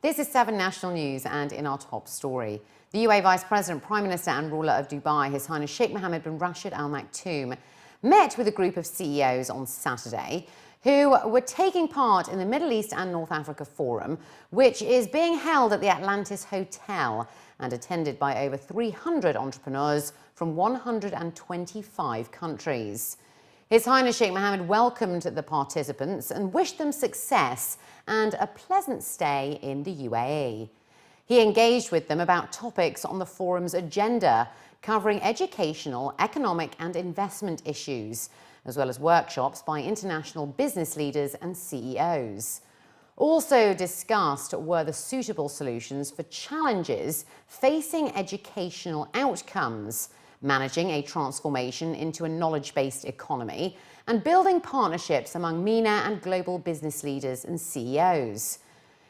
This is 7 National News, and in our top story, the UAE Vice President, Prime Minister and ruler of Dubai, His Highness Sheikh Mohammed bin Rashid Al Maktoum, met with a group of CEOs on Saturday who were taking part in the Middle East and North Africa Forum, which is being held at the Atlantis Hotel and attended by over 300 entrepreneurs from 125 countries. His Highness Sheikh Mohammed welcomed the participants and wished them success and a pleasant stay in the UAE. He engaged with them about topics on the forum's agenda, covering educational, economic and investment issues, as well as workshops by international business leaders and CEOs. Also discussed were the suitable solutions for challenges facing educational outcomes, managing a transformation into a knowledge-based economy, and building partnerships among MENA and global business leaders and CEOs.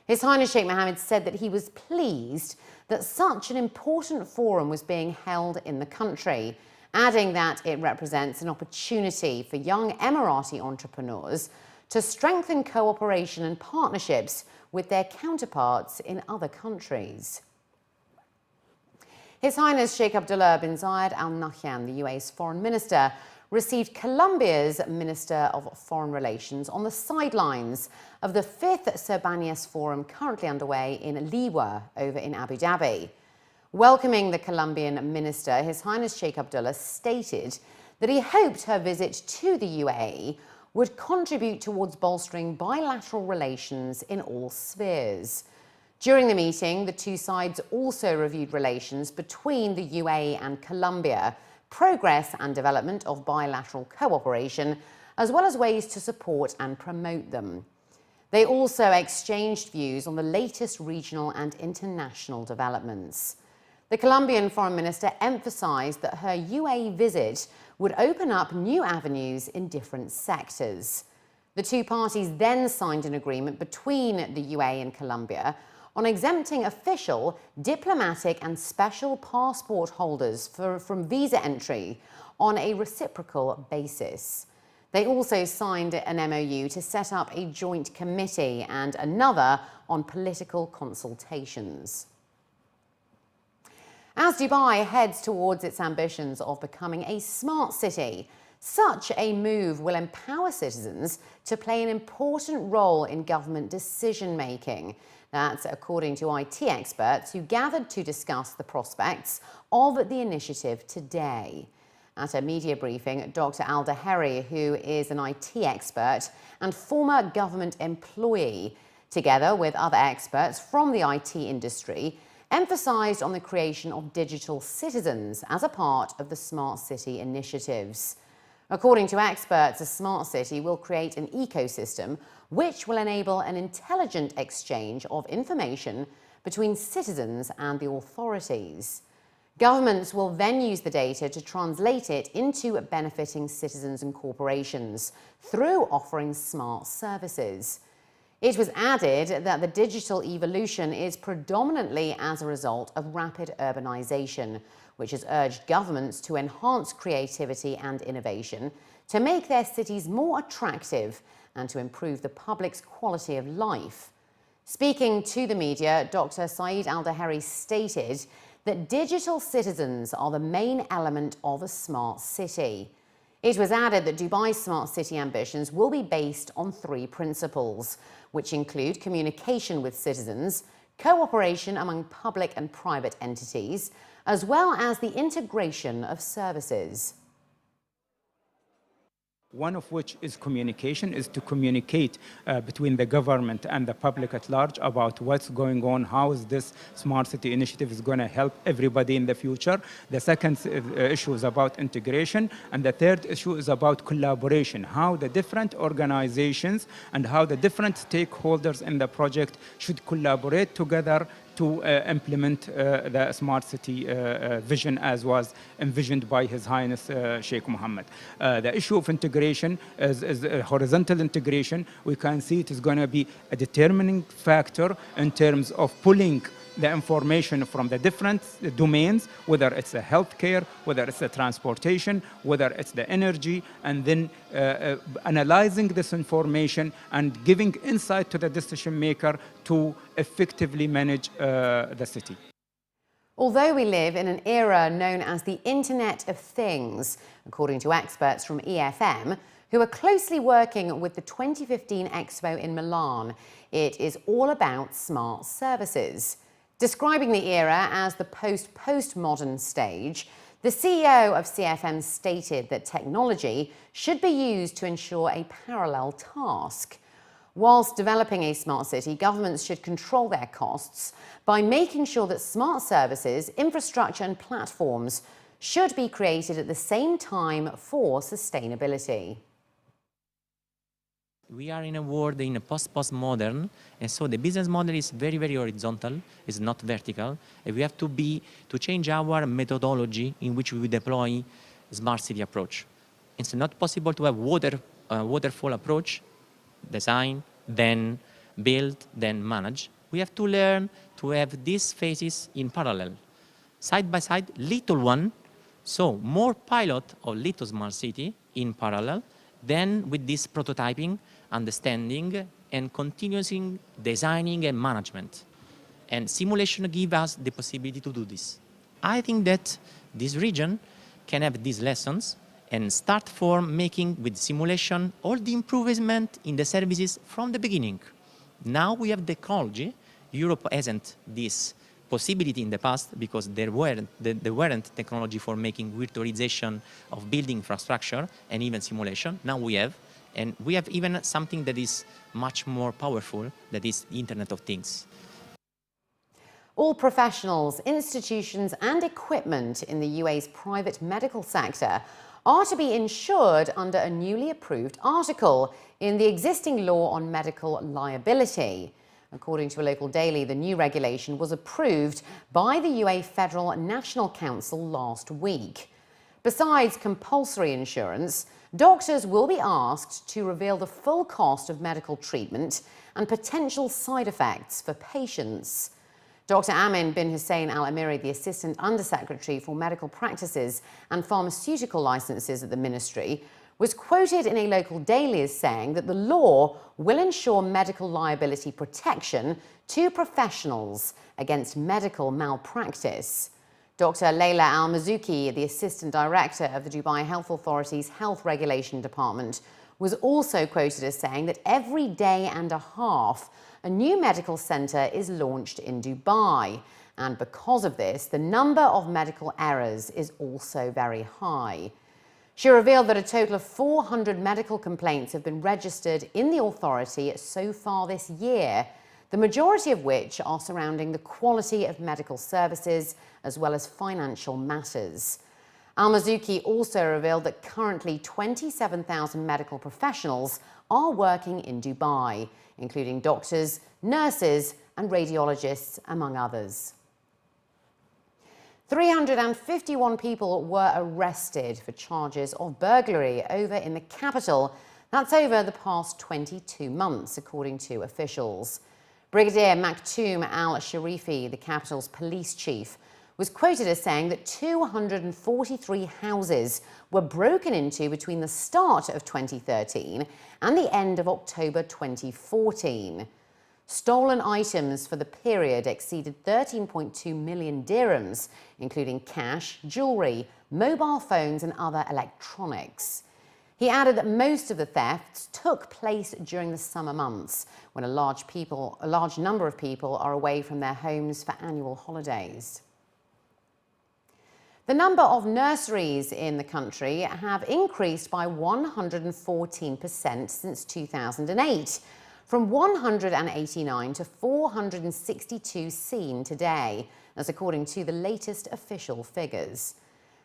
His Highness Sheikh Mohammed said that he was pleased that such an important forum was being held in the country, adding that it represents an opportunity for young Emirati entrepreneurs to strengthen cooperation and partnerships with their counterparts in other countries. His Highness Sheikh Abdullah bin Zayed Al Nahyan, the UAE's foreign minister, received Colombia's Minister of Foreign Relations on the sidelines of the 5th Cerbanias Forum currently underway in Liwa over in Abu Dhabi. Welcoming the Colombian minister, His Highness Sheikh Abdullah stated that he hoped her visit to the UAE would contribute towards bolstering bilateral relations in all spheres. During the meeting, the two sides also reviewed relations between the UAE and Colombia, progress and development of bilateral cooperation, as well as ways to support and promote them. They also exchanged views on the latest regional and international developments. The Colombian foreign minister emphasized that her UAE visit would open up new avenues in different sectors. The two parties then signed an agreement between the UAE and Colombia on exempting official, diplomatic and special passport holders from visa entry on a reciprocal basis. They also signed an MOU to set up a joint committee and another on political consultations. As Dubai heads towards its ambitions of becoming a smart city, such a move will empower citizens to play an important role in government decision-making. That's according to IT experts who gathered to discuss the prospects of the initiative today. At a media briefing, Dr. Al Daheri, who is an IT expert and former government employee, together with other experts from the IT industry, emphasized on the creation of digital citizens as a part of the Smart City initiatives. According to experts, a smart city will create an ecosystem which will enable an intelligent exchange of information between citizens and the authorities. Governments will then use the data to translate it into benefiting citizens and corporations through offering smart services. It was added that the digital evolution is predominantly as a result of rapid urbanization, which has urged governments to enhance creativity and innovation, to make their cities more attractive and to improve the public's quality of life. Speaking to the media, Dr. Saeed Al Daheri stated that digital citizens are the main element of a smart city. It was added that Dubai's smart city ambitions will be based on 3 principles, which include communication with citizens, cooperation among public and private entities, as well as the integration of services. One of which is communication, is to communicate between the government and the public at large about what's going on, how is this smart city initiative is going to help everybody in the future. The second issue is about integration, and the third issue is about collaboration, how the different organizations and how the different stakeholders in the project should collaborate together to implement the smart city vision as was envisioned by His Highness Sheikh Mohammed. The issue of integration is horizontal integration. We can see it is going to be a determining factor in terms of pulling the information from the different domains, whether it's the healthcare, whether it's the transportation, whether it's the energy, and then analyzing this information and giving insight to the decision maker to effectively manage the city. Although we live in an era known as the Internet of Things, according to experts from EFM, who are closely working with the 2015 Expo in Milan, it is all about smart services. Describing the era as the post-postmodern stage, the CEO of CFM stated that technology should be used to ensure a parallel task. Whilst developing a smart city, governments should control their costs by making sure that smart services, infrastructure and platforms should be created at the same time for sustainability. We are in a world in a post-postmodern, and so the business model is very, very horizontal, it's not vertical, and we have to change our methodology in which we deploy smart city approach. It's not possible to have waterfall approach, design, then build, then manage. We have to learn to have these phases in parallel. Side by side, little one, so more pilot of little smart city in parallel, then with this prototyping, understanding, and continuously designing and management. And simulation gives us the possibility to do this. I think that this region can have these lessons and start for making with simulation all the improvement in the services from the beginning. Now we have technology. Europe hasn't this possibility in the past because there weren't technology for making virtualization of building infrastructure and even simulation. Now we have, and we have even something that is much more powerful, that is the Internet of Things. All professionals, institutions and equipment in the UAE's private medical sector are to be insured under a newly approved article in the existing law on medical liability. According to a local daily, the new regulation was approved by the UAE Federal National Council last week. Besides compulsory insurance, doctors will be asked to reveal the full cost of medical treatment and potential side effects for patients. Dr. Amin bin Hussein Al-Amiri, the Assistant Undersecretary for Medical Practices and Pharmaceutical Licenses at the Ministry, was quoted in a local daily as saying that the law will ensure medical liability protection to professionals against medical malpractice. Dr. Leila Al-Mazouki, the Assistant Director of the Dubai Health Authority's Health Regulation Department, was also quoted as saying that every day and a half, a new medical centre is launched in Dubai. And because of this, the number of medical errors is also very high. She revealed that a total of 400 medical complaints have been registered in the authority so far this year, the majority of which are surrounding the quality of medical services as well as financial matters. Al-Mazouki also revealed that currently 27,000 medical professionals are working in Dubai, including doctors, nurses and radiologists, among others. 351 people were arrested for charges of burglary over in the capital. That's over the past 22 months, according to officials. Brigadier Maktoum Al-Sharifi, the capital's police chief, was quoted as saying that 243 houses were broken into between the start of 2013 and the end of October 2014. Stolen items for the period exceeded 13.2 million dirhams, including cash, jewellery, mobile phones and other electronics. He added that most of the thefts took place during the summer months, when a large number of people are away from their homes for annual holidays. The number of nurseries in the country have increased by 114% since 2008, from 189 to 462 seen today. That's according to the latest official figures.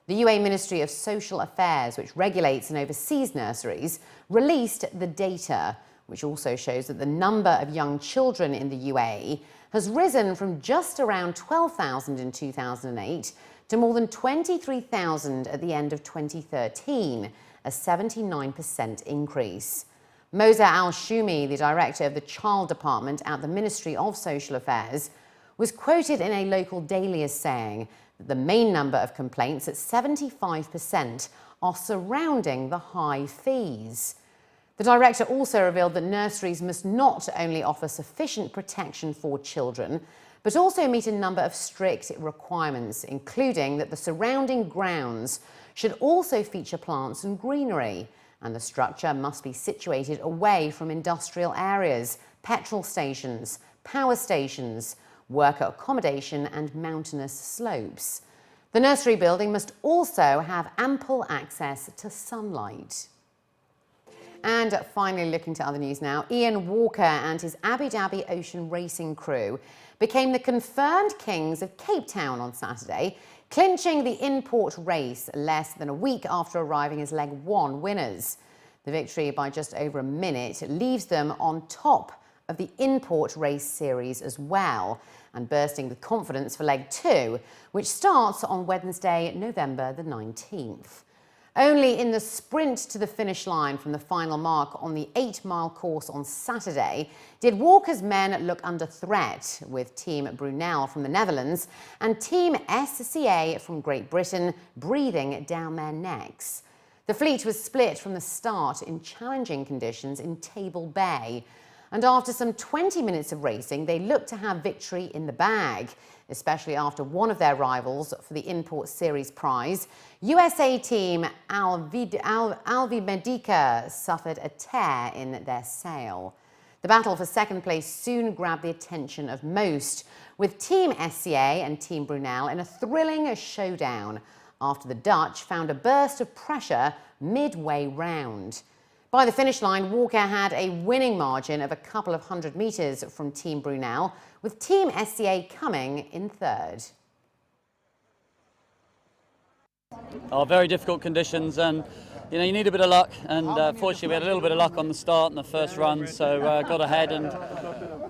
The UAE Ministry of Social Affairs, which regulates and oversees nurseries, released the data, which also shows that the number of young children in the UAE has risen from just around 12,000 in 2008 to more than 23,000 at the end of 2013, a 79% increase. Moza Al-Shumi, the director of the Child Department at the Ministry of Social Affairs, was quoted in a local daily as saying that the main number of complaints, at 75%, are surrounding the high fees. The director also revealed that nurseries must not only offer sufficient protection for children, but also meet a number of strict requirements, including that the surrounding grounds should also feature plants and greenery, and the structure must be situated away from industrial areas, petrol stations, power stations, worker accommodation and mountainous slopes. The nursery building must also have ample access to sunlight. And finally, looking to other news now, Ian Walker and his Abu Dhabi Ocean Racing crew became the confirmed kings of Cape Town on Saturday, clinching the import race less than a week after arriving as Leg 1 winners. The victory by just over a minute leaves them on top of the import race series as well, and bursting with confidence for Leg 2, which starts on Wednesday, November the 19th. Only in the sprint to the finish line from the final mark on the 8-mile course on Saturday did Walker's men look under threat, with Team Brunel from the Netherlands and Team SCA from Great Britain breathing down their necks. The fleet was split from the start in challenging conditions in Table Bay, and after some 20 minutes of racing, they looked to have victory in the bag, especially after one of their rivals for the Import Series prize, USA team Alvi Medica, suffered a tear in their sail. The battle for second place soon grabbed the attention of most, with Team SCA and Team Brunel in a thrilling showdown after the Dutch found a burst of pressure midway round. By the finish line, Walker had a winning margin of a couple of 100 metres from Team Brunel, with Team SCA coming in third. Oh, very difficult conditions, and you need a bit of luck, and fortunately we had a little bit of luck on the start and the first run, so got ahead, and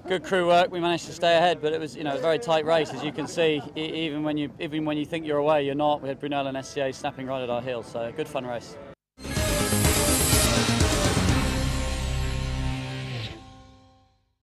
good crew work, we managed to stay ahead, but it was a very tight race, as you can see. Even when you think you're away, you're not. We had Brunel and SCA snapping right at our heels, so good fun race.